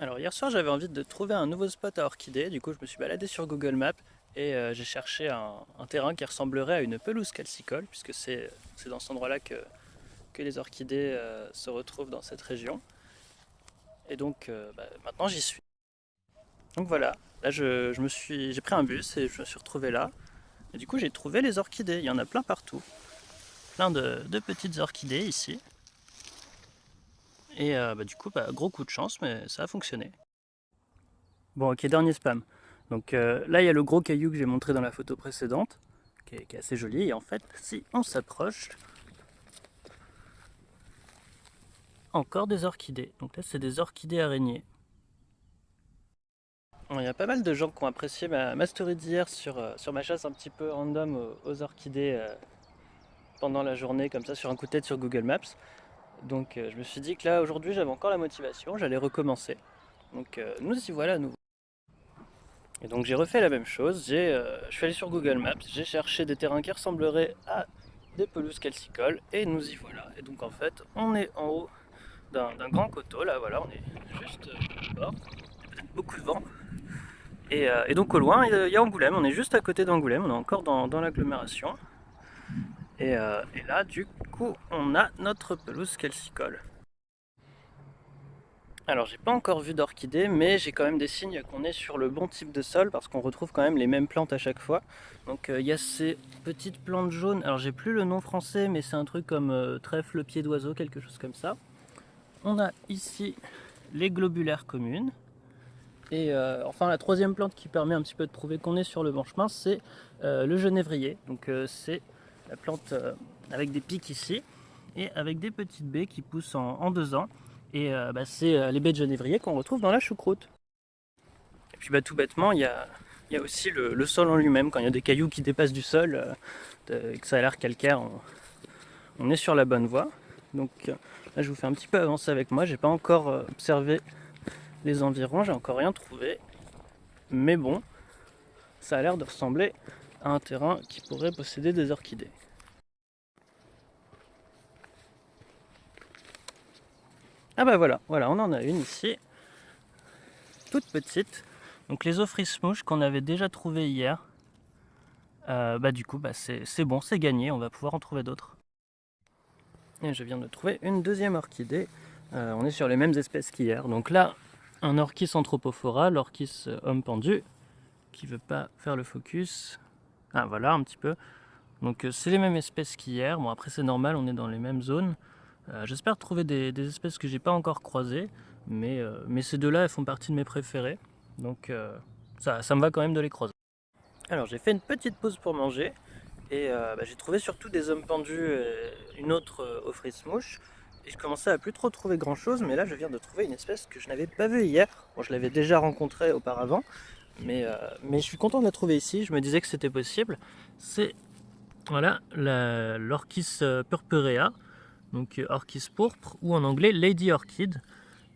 Alors hier soir j'avais envie de trouver un nouveau spot à orchidées, du coup je me suis baladé sur Google Maps et j'ai cherché un terrain qui ressemblerait à une pelouse calcicole, puisque c'est dans cet endroit-là que les orchidées se retrouvent dans cette région. Et donc maintenant j'y suis. Donc voilà, là j'ai pris un bus et je me suis retrouvé là. Et du coup j'ai trouvé les orchidées, il y en a plein partout. Plein de petites orchidées ici. Et du coup gros coup de chance, mais ça a fonctionné. Bon, ok, dernier spam. Donc là, il y a le gros caillou que j'ai montré dans la photo précédente, qui est assez joli. Et en fait, si on s'approche, encore des orchidées. Donc là, c'est des orchidées araignées. Bon, il y a pas mal de gens qui ont apprécié ma story d'hier sur ma chasse un petit peu random aux orchidées pendant la journée, comme ça, sur un coup de tête sur Google Maps. Donc je me suis dit que là, aujourd'hui, j'avais encore la motivation, j'allais recommencer. Donc nous y voilà, nous. Et donc j'ai refait la même chose, je suis allé sur Google Maps, j'ai cherché des terrains qui ressembleraient à des pelouses calcicoles et nous y voilà. Et donc en fait on est en haut d'un grand coteau, là voilà, on est juste au bord, peut-être beaucoup de vent. Et donc au loin il y a Angoulême, on est juste à côté d'Angoulême, on est encore dans l'agglomération. Et là du coup on a notre pelouse calcicole. Alors j'ai pas encore vu d'orchidées, mais j'ai quand même des signes qu'on est sur le bon type de sol parce qu'on retrouve quand même les mêmes plantes à chaque fois. Donc il y a ces petites plantes jaunes, alors j'ai plus le nom français, mais c'est un truc comme trèfle pied d'oiseau, quelque chose comme ça. On a ici les globulaires communes. Et enfin la troisième plante qui permet un petit peu de prouver qu'on est sur le bon chemin, c'est le genévrier. Donc c'est la plante avec des pics ici et avec des petites baies qui poussent en 2 ans. Et c'est les baies de genévrier qu'on retrouve dans la choucroute. Et puis tout bêtement, il y a aussi le sol en lui-même. Quand il y a des cailloux qui dépassent du sol et que ça a l'air calcaire, on est sur la bonne voie. Donc là je vous fais un petit peu avancer avec moi. J'ai pas encore observé les environs, j'ai encore rien trouvé. Mais bon, ça a l'air de ressembler à un terrain qui pourrait posséder des orchidées. Ah bah voilà, on en a une ici, toute petite. Donc les ophrys-mouches qu'on avait déjà trouvées hier, du coup c'est bon, c'est gagné, on va pouvoir en trouver d'autres. Et je viens de trouver une deuxième orchidée. On est sur les mêmes espèces qu'hier. Donc là, un orchis anthropophora, l'orchis homme pendu, qui veut pas faire le focus. Ah voilà, un petit peu. Donc c'est les mêmes espèces qu'hier. Bon après c'est normal, on est dans les mêmes zones. J'espère trouver des espèces que j'ai pas encore croisées, mais ces deux-là, elles font partie de mes préférées. Donc ça me va quand même de les croiser. Alors j'ai fait une petite pause pour manger et j'ai trouvé surtout des hommes pendus, une autre ophrys-mouche. Et je commençais à plus trop trouver grand chose, mais là je viens de trouver une espèce que je n'avais pas vue hier. Bon, je l'avais déjà rencontrée auparavant, mais je suis content de la trouver ici. Je me disais que c'était possible. C'est voilà l'Orchis purpurea, donc orchis pourpre, ou en anglais Lady Orchid.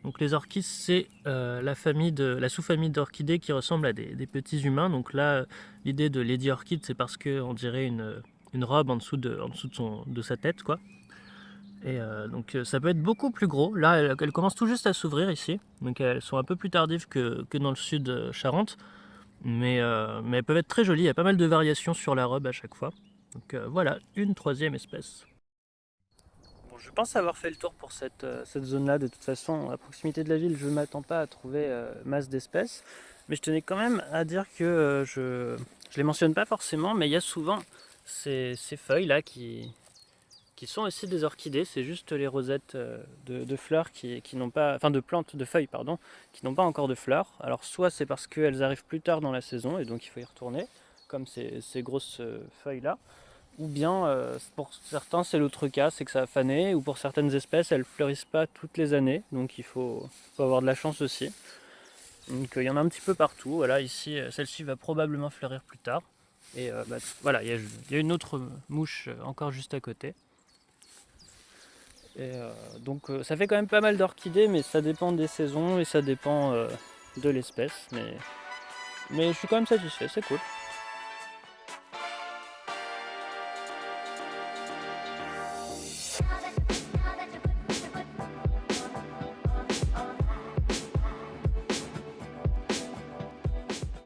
Donc les orchis, c'est la sous-famille d'orchidées qui ressemble à des petits humains. Donc là, l'idée de Lady Orchid, c'est parce qu'on dirait une robe en dessous de sa tête, quoi. Et donc ça peut être beaucoup plus gros. Là, elle commence tout juste à s'ouvrir ici. Donc elles sont un peu plus tardives que dans le sud Charente. Mais elles peuvent être très jolies. Il y a pas mal de variations sur la robe à chaque fois. Donc voilà, une troisième espèce. Bon, je pense avoir fait le tour pour cette zone-là. De toute façon, à proximité de la ville, je ne m'attends pas à trouver masse d'espèces. Mais je tenais quand même à dire que je ne les mentionne pas forcément, mais il y a souvent ces feuilles-là qui sont aussi des orchidées. C'est juste les rosettes de fleurs qui n'ont pas, enfin de plantes, de feuilles, pardon, qui n'ont pas encore de fleurs. Alors soit c'est parce qu'elles arrivent plus tard dans la saison et donc il faut y retourner, comme ces grosses feuilles-là. Ou bien, pour certains, c'est l'autre cas, c'est que ça a fané, ou pour certaines espèces, elles fleurissent pas toutes les années, donc il faut avoir de la chance aussi. Donc il y en a un petit peu partout. Voilà, ici, celle-ci va probablement fleurir plus tard. Et voilà, il y a une autre mouche encore juste à côté. Et donc ça fait quand même pas mal d'orchidées, mais ça dépend des saisons et ça dépend de l'espèce. Mais je suis quand même satisfait, c'est cool.